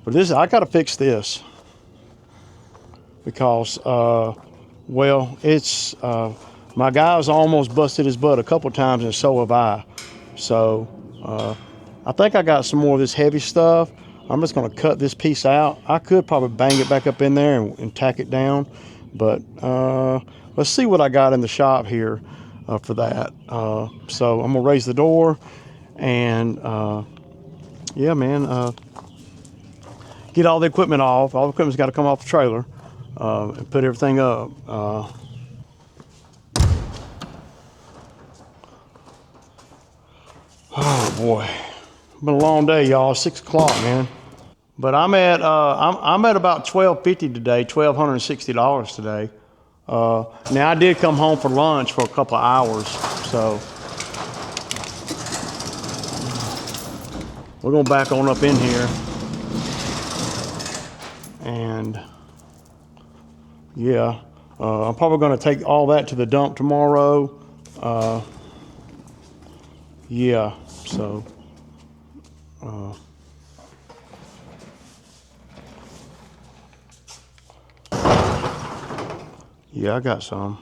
But this, I got to fix this because, well, it's my guy's almost busted his butt a couple times, and so have I. So I think I got some more of this heavy stuff. I'm just going to cut this piece out. I could probably bang it back up in there and tack it down, but let's see what I got in the shop here for that. So I'm going to raise the door, and yeah, man, get all the equipment off. All the equipment's got to come off the trailer and put everything up. Oh boy, been a long day, y'all. 6 o'clock, man. But I'm at about $1,250 today, $1,260 today. Now I did come home for lunch for a couple of hours, so we're gonna back on up in here, and yeah, I'm probably gonna take all that to the dump tomorrow. Yeah, so. Yeah, I got some.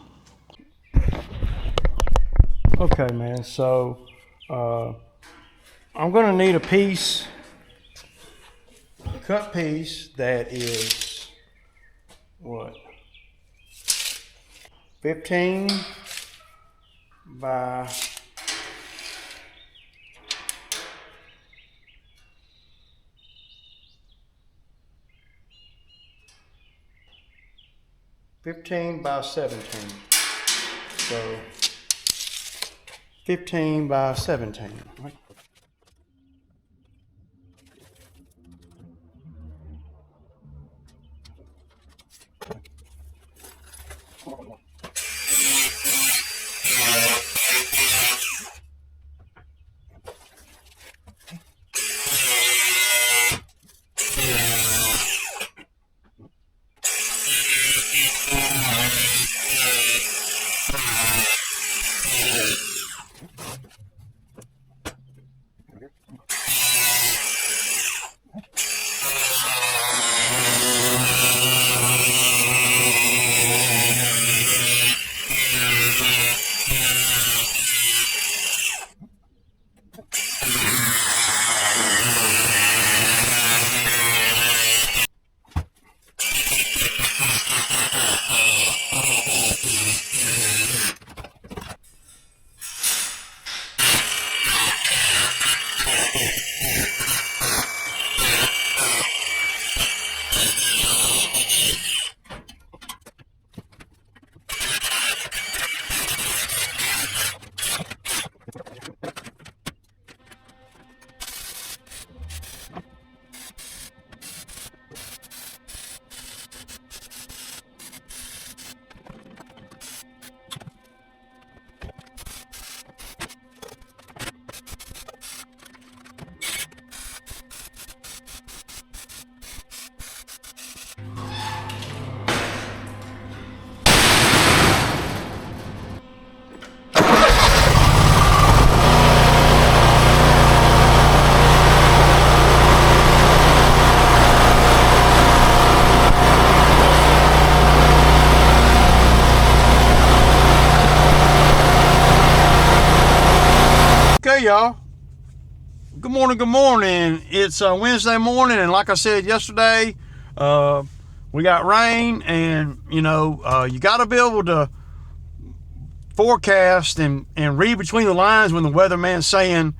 Okay, man, so I'm gonna need a piece, cut piece that is, what, 15 by 15 by 17. So 15 by 17. Right? Okay, y'all. Good morning, good morning. It's Wednesday morning, and like I said yesterday, we got rain, and you know, you got to be able to forecast and read between the lines when the weatherman's saying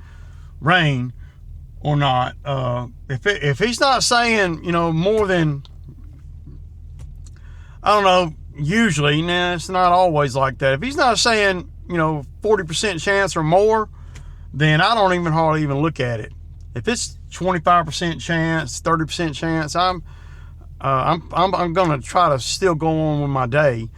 rain or not. If he's not saying, you know, more than, I don't know, usually, nah, it's not always like that. If he's not saying, you know, 40% chance or more, then I don't even hardly even look at it. If it's 25% chance, 30% chance, I'm gonna try to still go on with my day,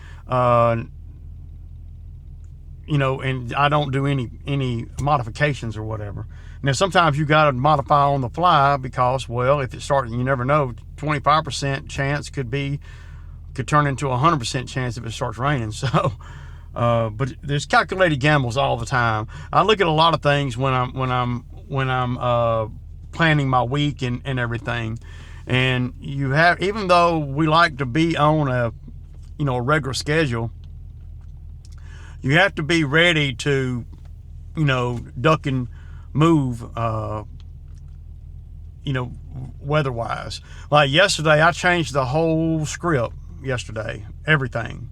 you know, and I don't do any modifications or whatever. Now sometimes you got to modify on the fly because, well, if it starts, you never know. 25% chance could turn into 100% chance if it starts raining. So. But there's calculated gambles all the time. I look at a lot of things when I'm planning my week and everything. And you have, even though we like to be on a regular schedule, you have to be ready to duck and move weather-wise. Like yesterday, I changed the whole script yesterday, everything,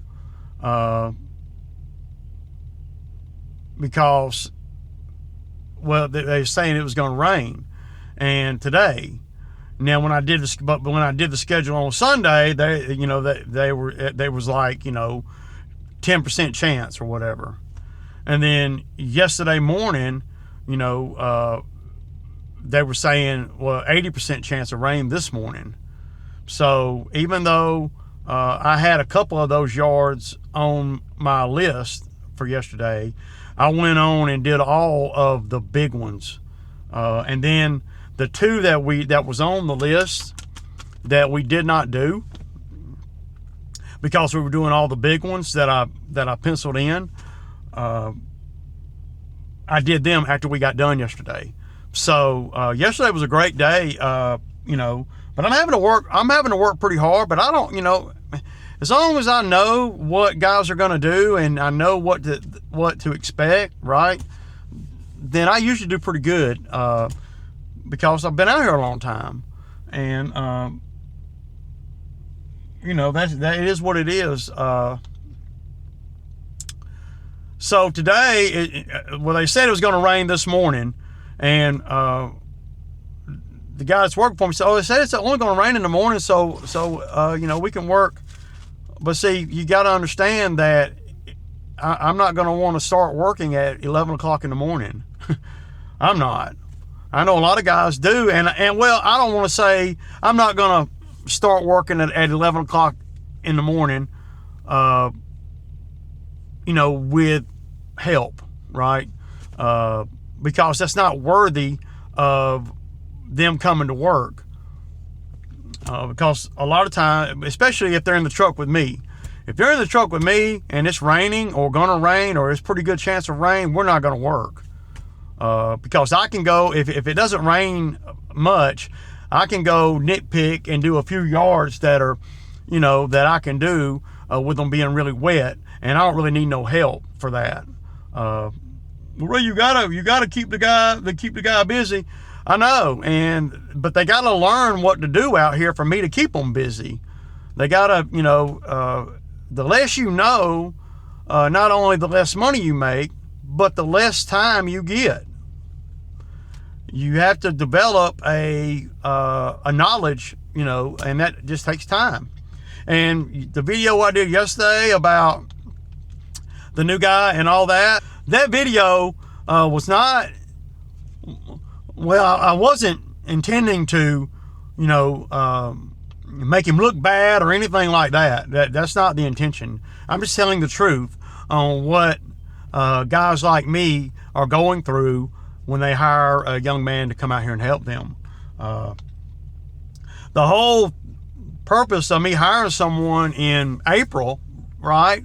because they were saying it was going to rain, and today. Now, when I did the schedule on Sunday, they was like 10% chance or whatever, and then yesterday morning, they were saying 80% chance of rain this morning. So even though I had a couple of those yards on my list for yesterday, I went on and did all of the big ones, and then the two that was on the list that we did not do because we were doing all the big ones that I penciled in. I did them after we got done yesterday. So yesterday was a great day, but I'm having to work pretty hard. But I don't, as long as I know what guys are going to do and I know what to expect, right? Then I usually do pretty good. Because I've been out here a long time, and that is what it is. So today, they said it was going to rain this morning, and the guy that's working for me said, "Oh, they said it's only going to rain in the morning, so we can work." But see, you got to understand that I'm not going to want to start working at 11 o'clock in the morning. I'm not. I know a lot of guys do, and I don't want to say I'm not going to start working at 11 o'clock in the morning, with help, right? Because that's not worthy of them coming to work. Because a lot of time, especially if they're in the truck with me, if they're in the truck with me and it's raining or going to rain or it's pretty good chance of rain, we're not going to work. Because I can go, if it doesn't rain much, I can go nitpick and do a few yards that are, that I can do with them being really wet, and I don't really need no help for that. Well, you gotta keep the guy busy. I know, but they gotta learn what to do out here for me to keep them busy. They gotta, the less you know, not only the less money you make, but the less time you get. You have to develop a knowledge, and that just takes time. And the video I did yesterday about the new guy and all that video was not, I wasn't intending to, make him look bad or anything like that. That's not the intention. I'm just telling the truth on what guys like me are going through when they hire a young man to come out here and help them. The whole purpose of me hiring someone in April, right,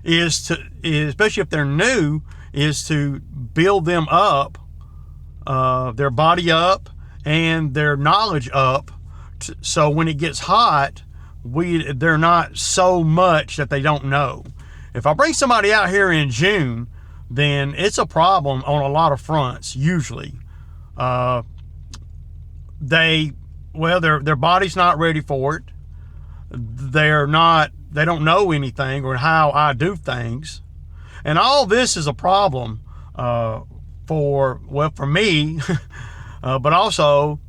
is especially if they're new, is to build them up, their body up and their knowledge up, so when it gets hot, they're not so much that they don't know. If I bring somebody out here in June, then it's a problem on a lot of fronts. Usually, their body's not ready for it. They don't know anything or how I do things, and all this is a problem for me, but also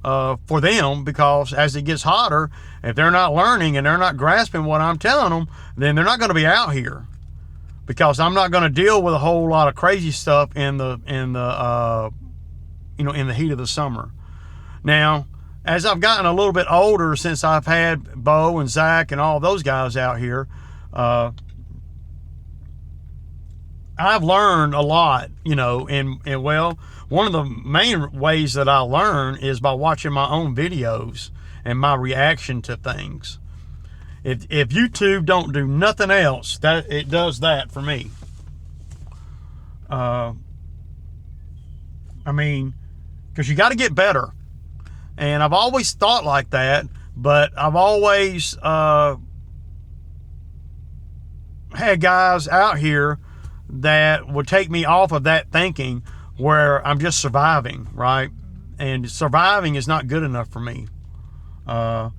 for them, because as it gets hotter, if they're not learning and they're not grasping what I'm telling them, then they're not going to be out here. Because I'm not going to deal with a whole lot of crazy stuff in the heat of the summer. Now, as I've gotten a little bit older, since I've had Bo and Zach and all those guys out here, I've learned a lot. And one of the main ways that I learn is by watching my own videos and my reaction to things. If YouTube don't do nothing else, that it does that for me. Because you got to get better. And I've always thought like that, but I've always had guys out here that would take me off of that thinking, where I'm just surviving, right? And surviving is not good enough for me. Now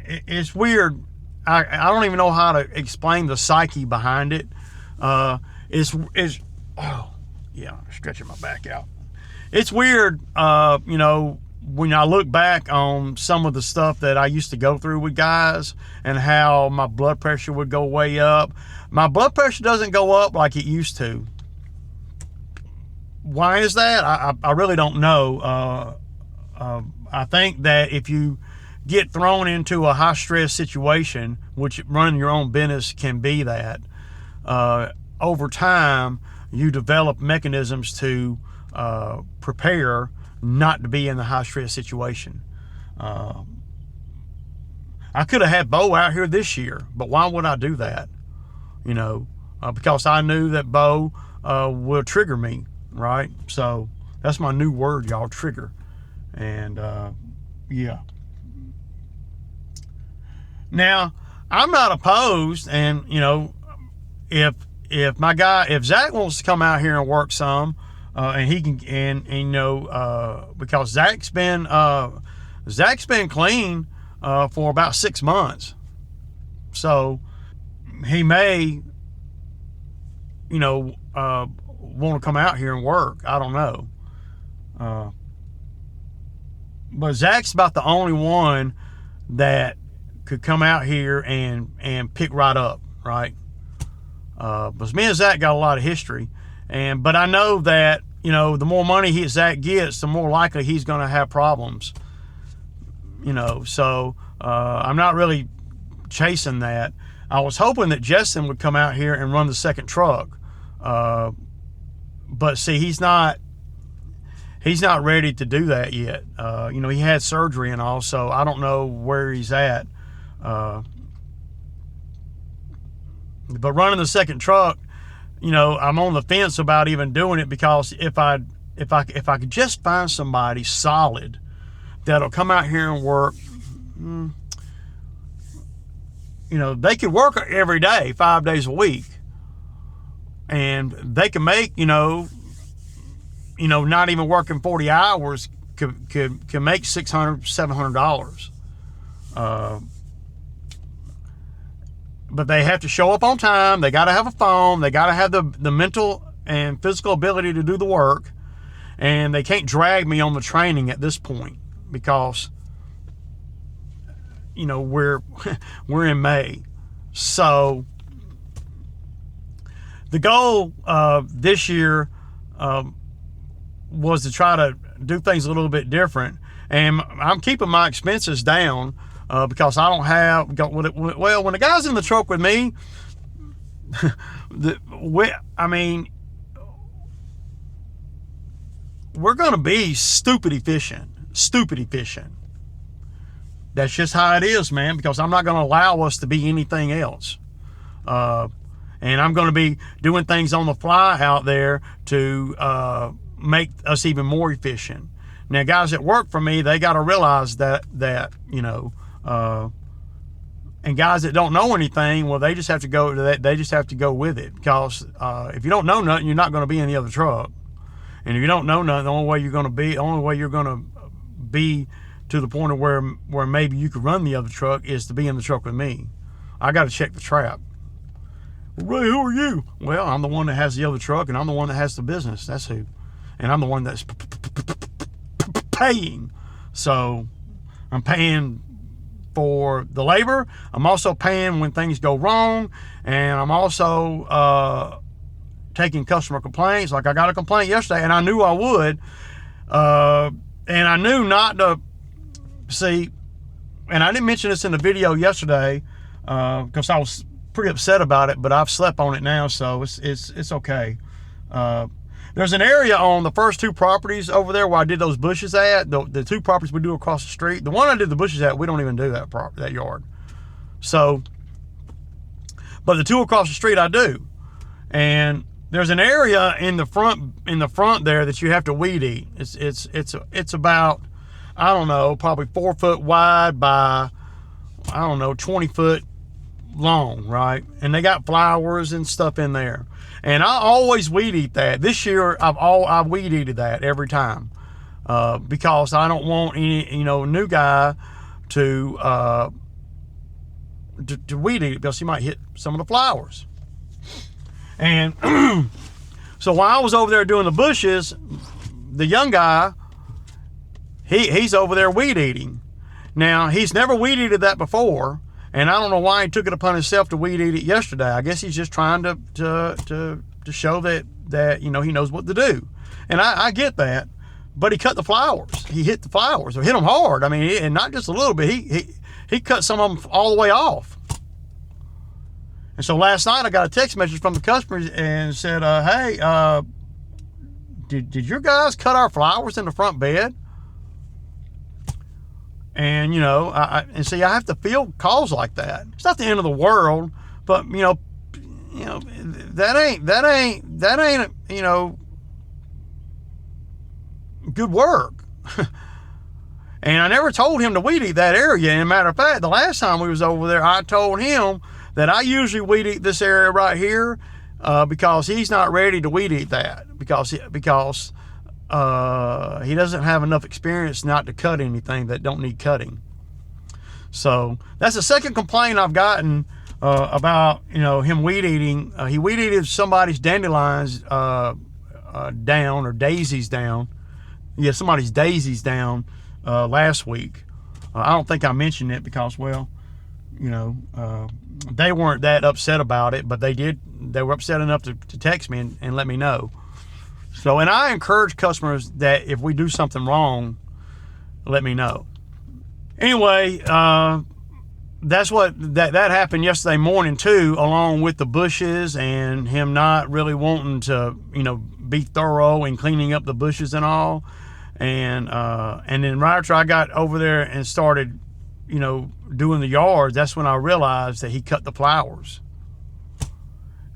it's weird. I don't even know how to explain the psyche behind it. Stretching my back out. It's weird, when I look back on some of the stuff that I used to go through with guys and how my blood pressure would go way up. My blood pressure doesn't go up like it used to. Why is that? I really don't know. I think that if you get thrown into a high stress situation, which running your own business can be that, over time you develop mechanisms to prepare not to be in the high stress situation. I could have had Bo out here this year, but why would I do that? Because I knew that Bo will trigger me, right? So that's my new word, y'all, trigger. And yeah. Now, I'm not opposed, and if Zach wants to come out here and work some, and he can, because Zach's been clean for about 6 months, so he may want to come out here and work. I don't know, but Zach's about the only one that could come out here and pick right up, right? Because me and Zach got a lot of history, but I know that the more money Zach gets, the more likely he's going to have problems. So I'm not really chasing that. I was hoping that Justin would come out here and run the second truck, but see, he's not ready to do that yet. He had surgery and all, so I don't know where he's at. But running the second truck, I'm on the fence about even doing it, because if I could just find somebody solid that'll come out here and work, they could work every day, 5 days a week, and they can make, not even working 40 hours could make $600, $700. But they have to show up on time. They got to have a phone. They got to have the mental and physical ability to do the work. And they can't drag me on the training at this point, because, we're in May. So the goal this year was to try to do things a little bit different. And I'm keeping my expenses down. Because I don't have, when the guy's in the truck with me, we're going to be stupid efficient. That's just how it is, man, because I'm not going to allow us to be anything else. And I'm going to be doing things on the fly out there to make us even more efficient. Now, guys that work for me, they got to realize that and guys that don't know anything, well, they just have to go to that. They just have to go with it, because if you don't know nothing, you're not going to be in the other truck. And if you don't know nothing, the only way you're going to be to the point of where maybe you could run the other truck is to be in the truck with me. I got to check the trap. Well, Ray, who are you? Well, I'm the one that has the other truck, and I'm the one that has the business. That's who. And I'm the one that's paying. So I'm paying for the labor. I'm also paying when things go wrong, and I'm also taking customer complaints. Like, I got a complaint yesterday, and I knew I would, and I knew not to see. And I didn't mention this in the video yesterday because I was pretty upset about it, but I've slept on it now, so it's okay. There's an area on the first two properties over there where I did those bushes at, the two properties we do across the street. The one I did the bushes at, we don't even do that yard. So, but the two across the street I do. And there's an area in the front there that you have to weed eat. It's about I don't know, probably 4 foot wide by, I don't know, 20 foot long, right? And they got flowers and stuff in there. And I always weed eat that. This year, I weed eated that every time because I don't want any, new guy to weed eat it because he might hit some of the flowers. And so while I was over there doing the bushes, the young guy, he's over there weed eating. Now, he's never weed eated that before, and I don't know why he took it upon himself to weed eat it yesterday. I guess he's just trying to show that he knows what to do. And I get that, but he cut the flowers. He hit the flowers, or hit them hard. I mean, and not just a little bit. He cut some of them all the way off. And so last night I got a text message from the customers and said, hey, did your guys cut our flowers in the front bed? And, and see, I have to field calls like that. It's not the end of the world, but, that ain't, good work. And I never told him to weed eat that area. And matter of fact, the last time we was over there, I told him that I usually weed eat this area right here because he's not ready to weed eat that because he doesn't have enough experience not to cut anything that don't need cutting. So that's the second complaint I've gotten about him weed eating. He weed eated somebody's dandelions down, or daisies down. Yeah, somebody's daisies down last week. I don't think I mentioned it because, well, they weren't that upset about it, but they were upset enough to text me and let me know. So, and I encourage customers that if we do something wrong, let me know. Anyway, that's that happened yesterday morning too, along with the bushes and him not really wanting to, be thorough in cleaning up the bushes and all. And then right after I got over there and started, doing the yard, that's when I realized that he cut the flowers.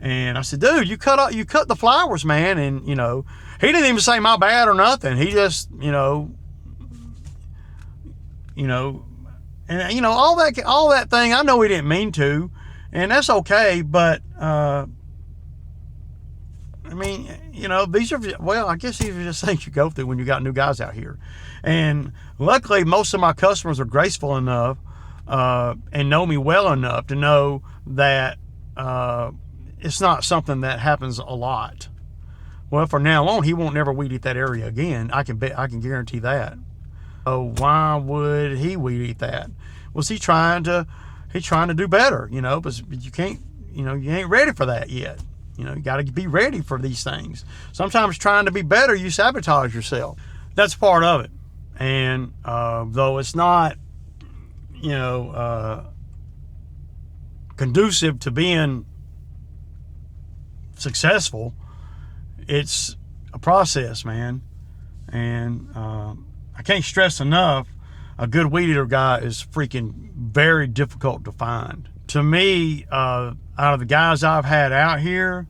And I said, dude, you cut the flowers, man. And, he didn't even say my bad or nothing. He just, and, all that thing, I know he didn't mean to, and that's okay. But, I mean, these are, well, I guess these are just things you go through when you got new guys out here. And luckily, most of my customers are graceful enough and know me well enough to know that it's not something that happens a lot. Well, from now on, he won't never weed eat that area again. I can guarantee that. So why would he weed eat that? Was he trying to do better? But you can't. You ain't ready for that yet. You got to be ready for these things. Sometimes trying to be better, you sabotage yourself. That's part of it. And though it's not, conducive to being successful, it's a process, man. And I can't stress enough, a good weed eater guy is freaking very difficult to find. To me, out of the guys I've had out here,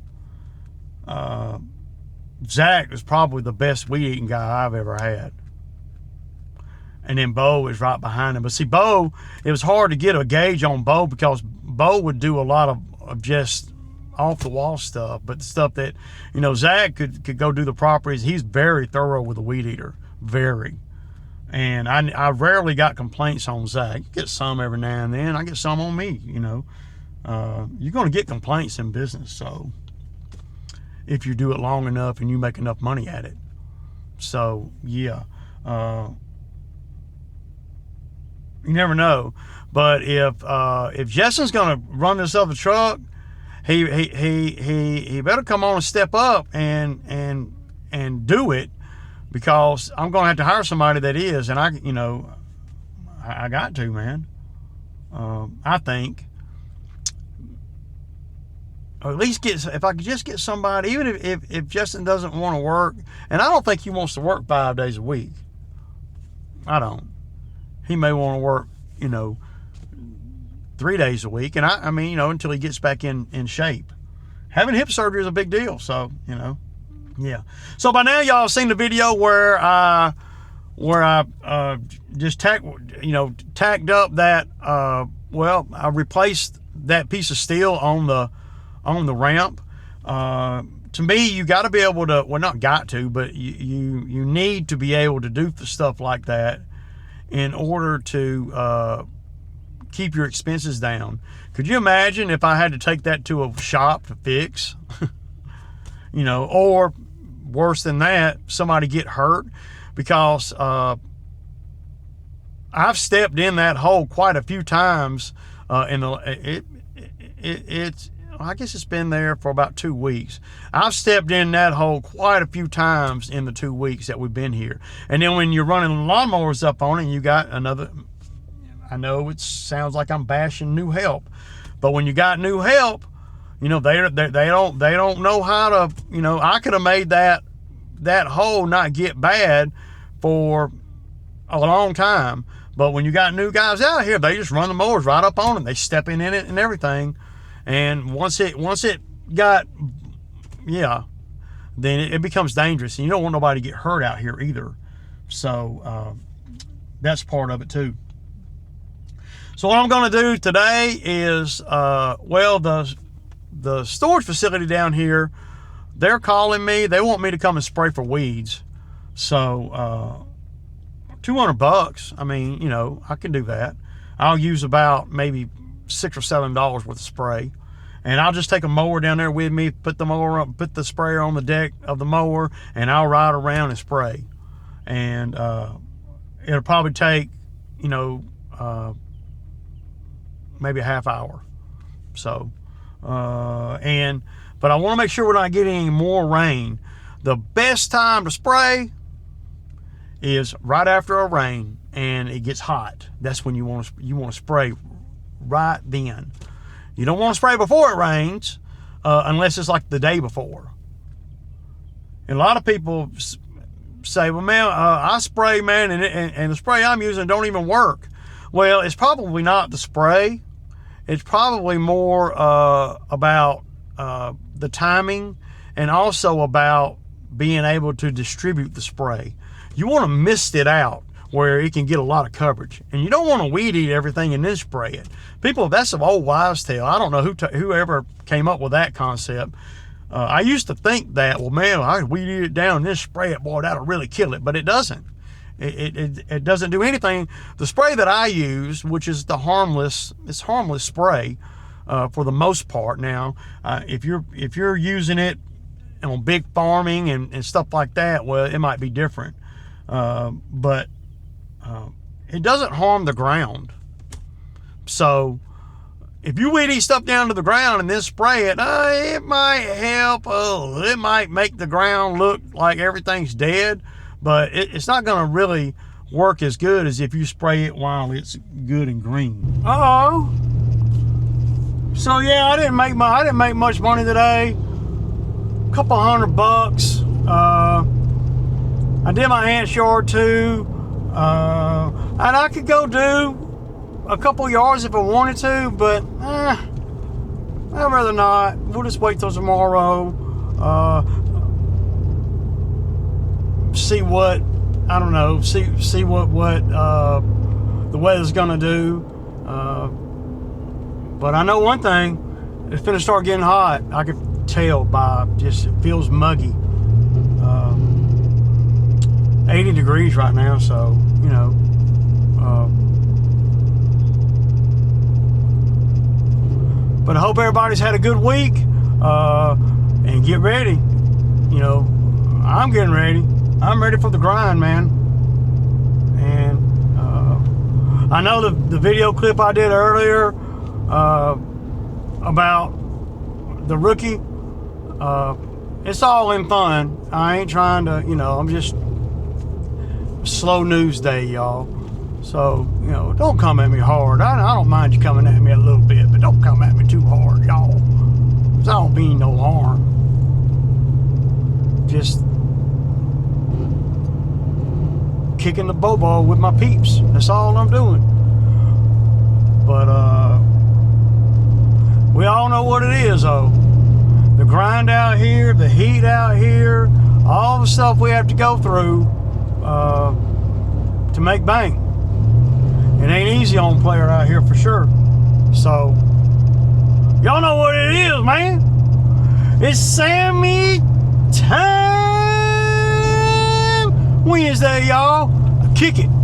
Zach is probably the best weed eating guy I've ever had. And then Bo is right behind him. But see, Bo, it was hard to get a gauge on Bo because Bo would do a lot of just off the wall stuff, but the stuff that, Zach could go do the properties. He's very thorough with a weed eater, very. And I rarely got complaints on Zach. You get some every now and then. I get some on me, You're going to get complaints in business, so if you do it long enough and you make enough money at it. So, yeah. You never know. But if Justin's going to run this other truck, he better come on and step up and do it, because I'm going to have to hire somebody that is, and I got to, man. I think, or at least if I could just get somebody, even if Justin doesn't want to work, and I don't think he wants to work 5 days a week. I don't. He may want to work, 3 days a week, and I mean, until he gets back in shape. Having hip surgery is a big deal, so, yeah. So by now, y'all have seen the video where I where I just tacked up that, I replaced that piece of steel on the ramp. To me, you got to be able to, well, not got to, but you need to be able to do stuff like that in order to keep your expenses down. Could you imagine if I had to take that to a shop to fix? Or worse than that, somebody get hurt, because I've stepped in that hole quite a few times. I guess it's been there for about 2 weeks. I've stepped in that hole quite a few times in the 2 weeks that we've been here. And then when you're running lawnmowers up on it, you got another. I know it sounds like I'm bashing new help, but when you got new help, they don't know how to. I could have made that hole not get bad for a long time, but when you got new guys out here, they just run the mowers right up on it. They step in it and everything. And once it got, then it becomes dangerous, and you don't want nobody to get hurt out here either. So that's part of it too. So what I'm going to do today is, the storage facility down here, they're calling me. They want me to come and spray for weeds. So $200. I mean, I can do that. I'll use about maybe $6 or $7 worth of spray, and I'll just take a mower down there with me, put the sprayer on the deck of the mower, and I'll ride around and spray. And it'll probably take maybe a half hour. So but I want to make sure we're not getting any more rain. The best time to spray is right after a rain and it gets hot. That's when you want to spray right then. You don't want to spray before it rains unless it's like the day before. And a lot of people say, well, man, I spray, man, and the spray I'm using don't even work. Well, it's probably not the spray. It's probably more about the timing, and also about being able to distribute the spray. You want to mist it out where it can get a lot of coverage, and you don't want to weed eat everything and then spray it. People, that's an old wives' tale. I don't know whoever came up with that concept. I used to think that, well, man, I weed eat it down and then spray it, boy, that'll really kill it, but it doesn't. It doesn't do anything. The spray that I use, which is harmless spray for the most part. Now, if you're using it on big farming and stuff like that, well, it might be different. But it doesn't harm the ground. So if you weed eat stuff down to the ground and then spray it, it might help. It might make the ground look like everything's dead, but it's not going to really work as good as if you spray it while it's good and green. So yeah, I didn't make much money today. A couple $100. I did my aunt's yard too, and I could go do a couple yards if I wanted to, but I'd rather not. We'll just wait till tomorrow. See what the weather's gonna do. But I know one thing: it's gonna start getting hot. I can tell by just it feels muggy. 80 degrees right now, so but I hope everybody's had a good week, and get ready. I'm getting ready. I'm ready for the grind, man. And I know the video clip I did earlier about the rookie, it's all in fun. I ain't trying to, I'm just slow news day, y'all. So, don't come at me hard. I don't mind you coming at me a little bit, but don't come at me too hard, y'all. 'Cause I don't mean no harm. Just kicking the bobo with my peeps. That's all I'm doing. But we all know what it is, though. The grind out here, the heat out here, all the stuff we have to go through. to make bang. It ain't easy on a player out here for sure. So, y'all know what it is, man. It's Sammy time Wednesday, y'all. Kick it.